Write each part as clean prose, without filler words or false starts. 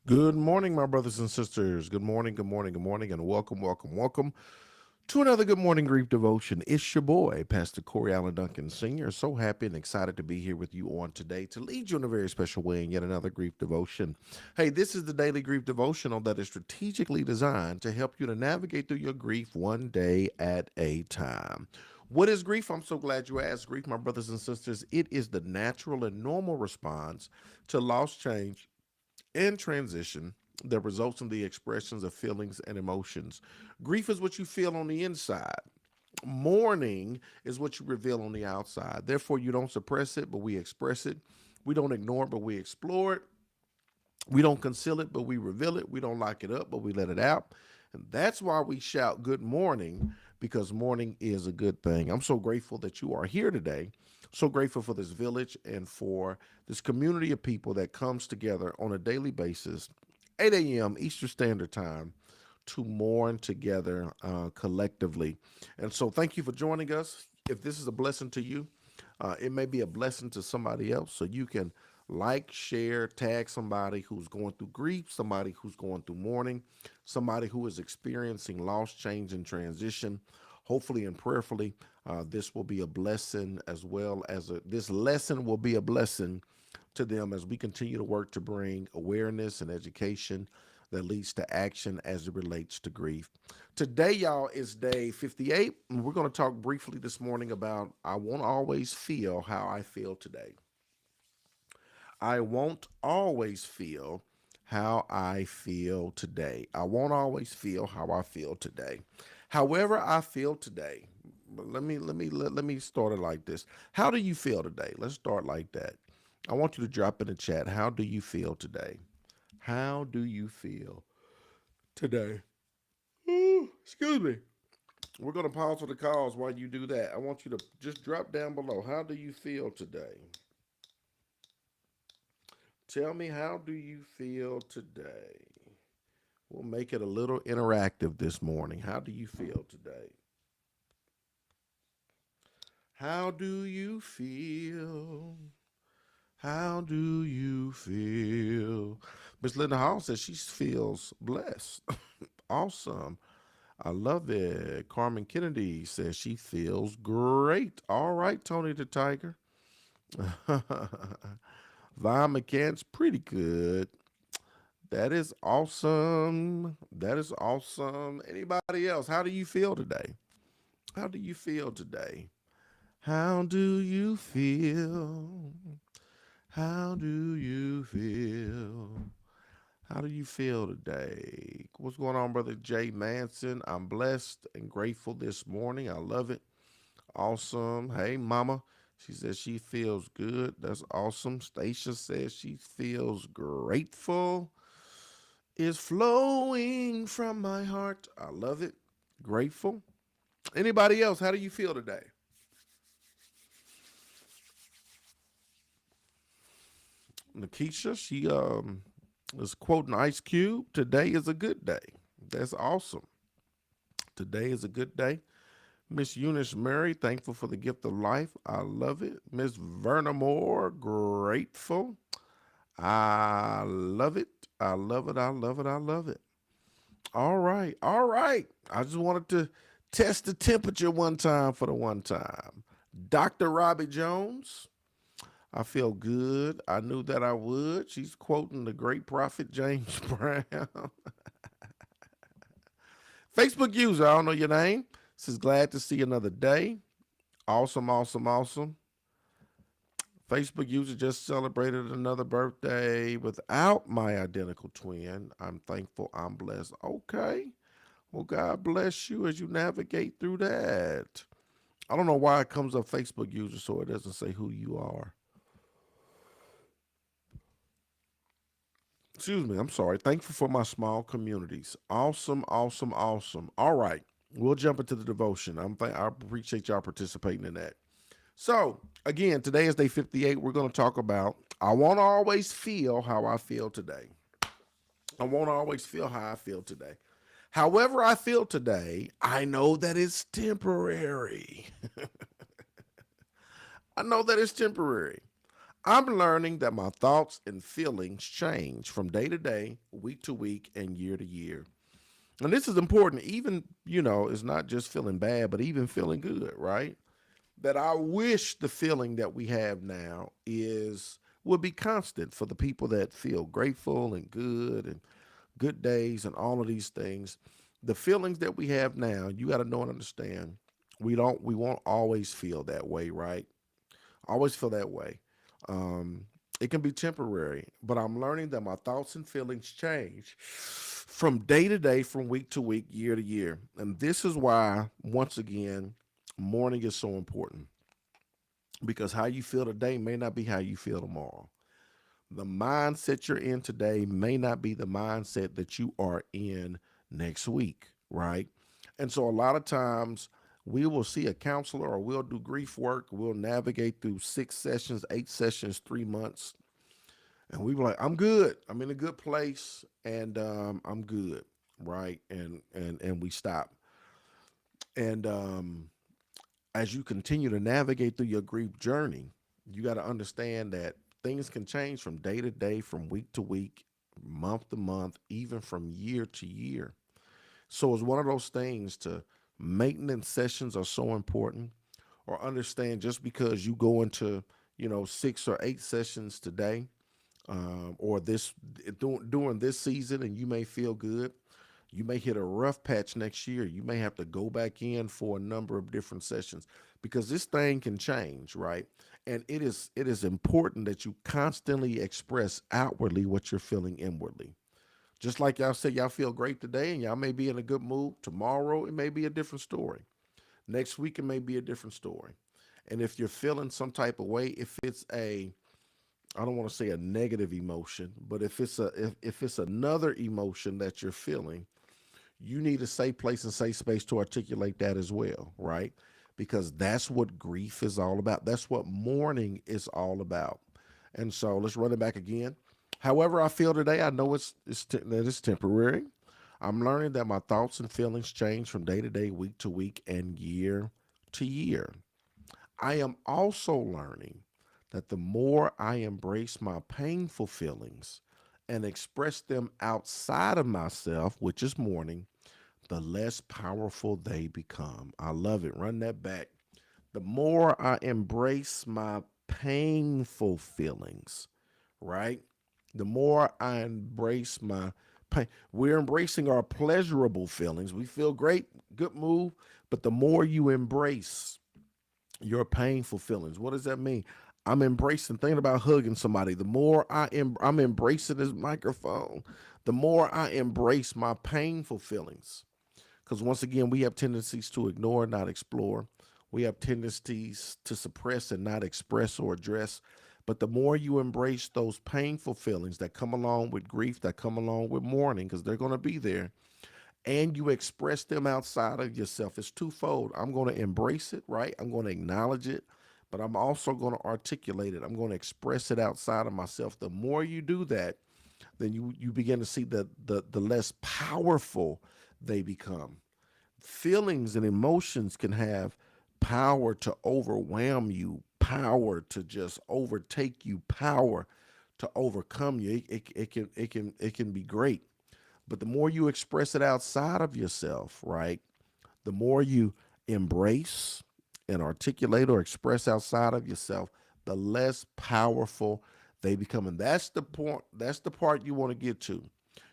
Good morning, my brothers and sisters. Good morning, and welcome to another Good Morning Grief Devotion. It's your boy, Pastor Corey Allen Duncan Sr. So happy and excited to be here with you on today to lead you in a very special way in yet another grief devotion. Hey, this is the daily grief devotional that is strategically designed to help you to navigate through your grief one day at a time. What is grief? I'm so glad you asked. Grief, my brothers and sisters, it is the natural and normal response to loss, change, and transition that results in the expressions of feelings and emotions. Grief is what you feel on the inside. Mourning is what you reveal on the outside. Therefore, you don't suppress it, but we express it. We don't ignore it, but we explore it. We don't conceal it, but we reveal it. We don't lock it up, but we let it out. And that's why we shout good morning, because morning is a good thing. I'm so grateful that you are here today. So grateful for this village and for this community of people that comes together on a daily basis, 8 a.m. Eastern Standard Time, to mourn together collectively. And so thank you for joining us. If this is a blessing to you, it may be a blessing to somebody else. So you can like, share, tag somebody who's going through grief, somebody who's going through mourning, somebody who is experiencing loss, change, and transition. Hopefully and prayerfully, this will be a blessing as well as this lesson will be a blessing to them as we continue to work to bring awareness and education that leads to action as it relates to grief. Today, y'all, is day 58, and we're going to talk briefly this morning about I won't always feel how I feel today. I won't always feel how I feel today. I won't always feel how I feel today. However, I feel today. Let me start it like this. How do you feel today? Let's start like that. I want you to drop in the chat. How do you feel today? How do you feel today? Ooh, excuse me. We're going to pause for the calls while you do that. I want you to just drop down below. How do you feel today? Tell me, how do you feel today? We'll make it a little interactive this morning. How do you feel today? How do you feel? How do you feel? Miss Linda Hall says she feels blessed. Awesome. I love it. Carmen Kennedy says she feels great. All right, Tony the Tiger. Vaughn McCann's pretty good. That is awesome. That is awesome. Anybody else? How do you feel today? How do you feel today? How do you feel? How do you feel? How do you feel today? What's going on, Brother Jay Manson? I'm blessed and grateful this morning. I love it. Awesome. Hey, Mama. She says she feels good. That's awesome. Stacia says she feels grateful. Is flowing from my heart. I love it. Grateful. Anybody else? How do you feel today? Nakisha, she is quoting Ice Cube. Today is a good day. That's awesome. Today is a good day. Miss Eunice Murray, thankful for the gift of life. I love it. Miss Verna Moore, grateful. I love it. I love it. I love it. I love it. All right. All right. I just wanted to test the temperature one time for the one time. Dr. Robbie Jones, I feel good. I knew that I would. She's quoting the great prophet James Brown. Facebook user, I don't know your name. Says glad to see another day. Awesome, awesome, awesome. Facebook user just celebrated another birthday without my identical twin. I'm thankful. I'm blessed. Okay. Well, God bless you as you navigate through that. I don't know why it comes up Facebook user so it doesn't say who you are. Excuse me. I'm sorry. Thankful for my small communities. Awesome, awesome, awesome. All right. We'll jump into the devotion. I appreciate y'all participating in that. So, again, today is day 58. We're going to talk about I won't always feel how I feel today. I won't always feel how I feel today. However, I feel today, I know that it's temporary. I know that it's temporary. I'm learning that my thoughts and feelings change from day to day, week to week, and year to year. And this is important, even, it's not just feeling bad, but even feeling good, right? That I wish the feeling that we have now is would be constant for the people that feel grateful and good days and all of these things. The feelings that we have now, you got to know and understand, we won't always feel that way, right? Always feel that way. Um, it can be temporary, but I'm learning that my thoughts and feelings change from day to day, from week to week, year to year. And this is why, once again, mourning is so important, because how you feel today may not be how you feel tomorrow. The mindset you're in today may not be the mindset that you are in next week, right? And so a lot of times we will see a counselor or we'll do grief work. We'll navigate through 6 sessions, 8 sessions, 3 months. And we were like, I'm good. I'm in a good place and I'm good, right? And we stop. And as you continue to navigate through your grief journey, you got to understand that things can change from day to day, from week to week, month to month, even from year to year. So it's one of those things to maintenance sessions are so important, or understand just because you go into, 6 or 8 sessions today, or this during this season, and you may feel good, you may hit a rough patch next year. You may have to go back in for a number of different sessions, because this thing can change, right? And it is important that you constantly express outwardly what you're feeling inwardly. Just like y'all said, y'all feel great today and y'all may be in a good mood. Tomorrow it may be a different story. Next week it may be a different story. And if you're feeling some type of way, if it's a, I don't want to say a negative emotion, but if it's another emotion that you're feeling, you need a safe place and safe space to articulate that as well, right? Because that's what grief is all about. That's what mourning is all about. And so let's run it back again. However I feel today, I know that it's temporary. I'm learning that my thoughts and feelings change from day to day, week to week, and year to year. I am also learning that the more I embrace my painful feelings and express them outside of myself, which is mourning, the less powerful they become. I love it. Run that back. The more I embrace my painful feelings, right? The more I embrace my pain. We're embracing our pleasurable feelings. We feel great, good move. But the more you embrace your painful feelings, what does that mean? I'm embracing, thinking about hugging somebody. The more I'm embracing this microphone, the more I embrace my painful feelings. Because once again, we have tendencies to ignore, not explore. We have tendencies to suppress and not express or address. But the more you embrace those painful feelings that come along with grief, that come along with mourning, because they're going to be there, and you express them outside of yourself, it's twofold. I'm going to embrace it, right? I'm going to acknowledge it, but I'm also going to articulate it. I'm going to express it outside of myself. The more you do that, then you begin to see the less powerful they become. Feelings and emotions can have power to overwhelm you, power to just overtake you, power to overcome you. It can be great. But the more you express it outside of yourself, right? The more you embrace and articulate or express outside of yourself, the less powerful they become. And that's the point, that's the part you want to get to.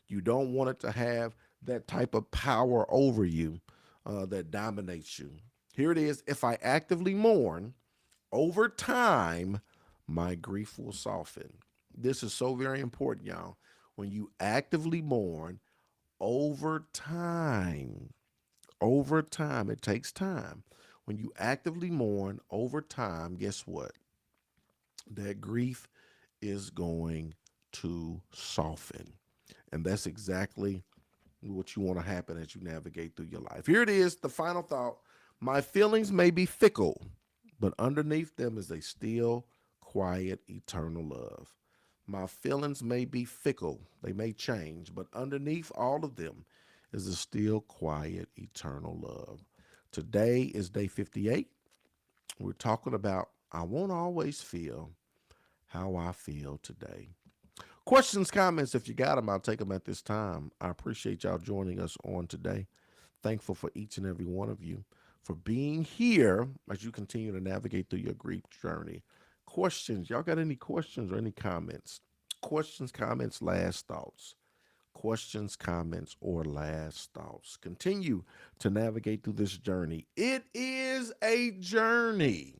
You don't want it to have that type of power over you that dominates you. Here it is. If I actively mourn, over time, my grief will soften. This is so very important, y'all. When you actively mourn, over time, it takes time. When you actively mourn over time, guess what? That grief is going to soften. And that's exactly what you want to happen as you navigate through your life. Here it is, the final thought. My feelings may be fickle, but underneath them is a still, quiet, eternal love. My feelings may be fickle, they may change, but underneath all of them is a still, quiet, eternal love. Today is day 58. We're talking about I won't always feel how I feel today. Questions, comments, if you got them, I'll take them at this time. I appreciate y'all joining us on today. Thankful for each and every one of you for being here as you continue to navigate through your grief journey. Questions, y'all got any questions or any comments? Questions, comments, last thoughts. Questions, comments, or last thoughts. Continue to navigate through this journey. It is a journey,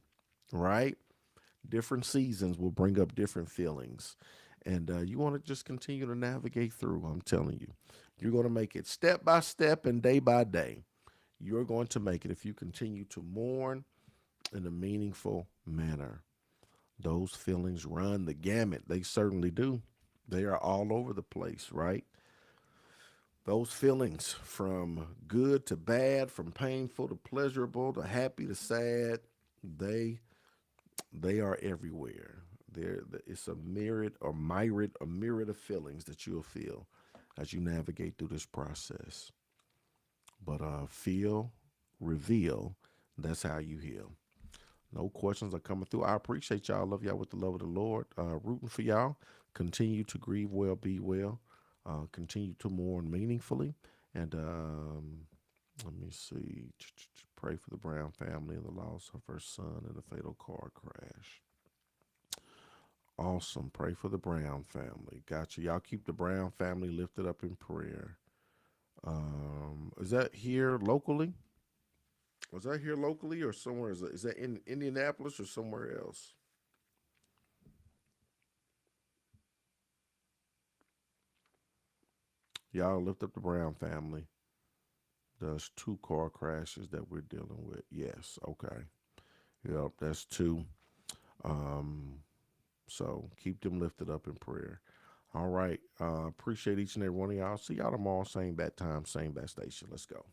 right? Different seasons will bring up different feelings. And you want to just continue to navigate through. I'm telling you, you're going to make it step by step and day by day. You're going to make it if you continue to mourn in a meaningful manner. Those feelings run the gamut. They certainly do. They are all over the place, right? Those feelings from good to bad, from painful to pleasurable to happy to sad, they they are everywhere. It's a myriad of feelings that you'll feel as you navigate through this process. But feel, reveal. That's how you heal. No questions are coming through. I appreciate y'all. Love y'all with the love of the Lord. Rooting for y'all. Continue to grieve well, be well. Continue to mourn meaningfully. And let me see. Pray for the Brown family and the loss of her son in a fatal car crash. Awesome. Pray for the Brown family. Gotcha. Y'all keep the Brown family lifted up in prayer. Is that here locally? Was that here locally or somewhere? Is that in Indianapolis or somewhere else? Y'all lift up the Brown family. There's two car crashes that we're dealing with. Yes. Okay. Yep. That's two. Um, so keep them lifted up in prayer. All right. Appreciate each and every one of y'all. See y'all tomorrow. Same bat time, same bat station. Let's go.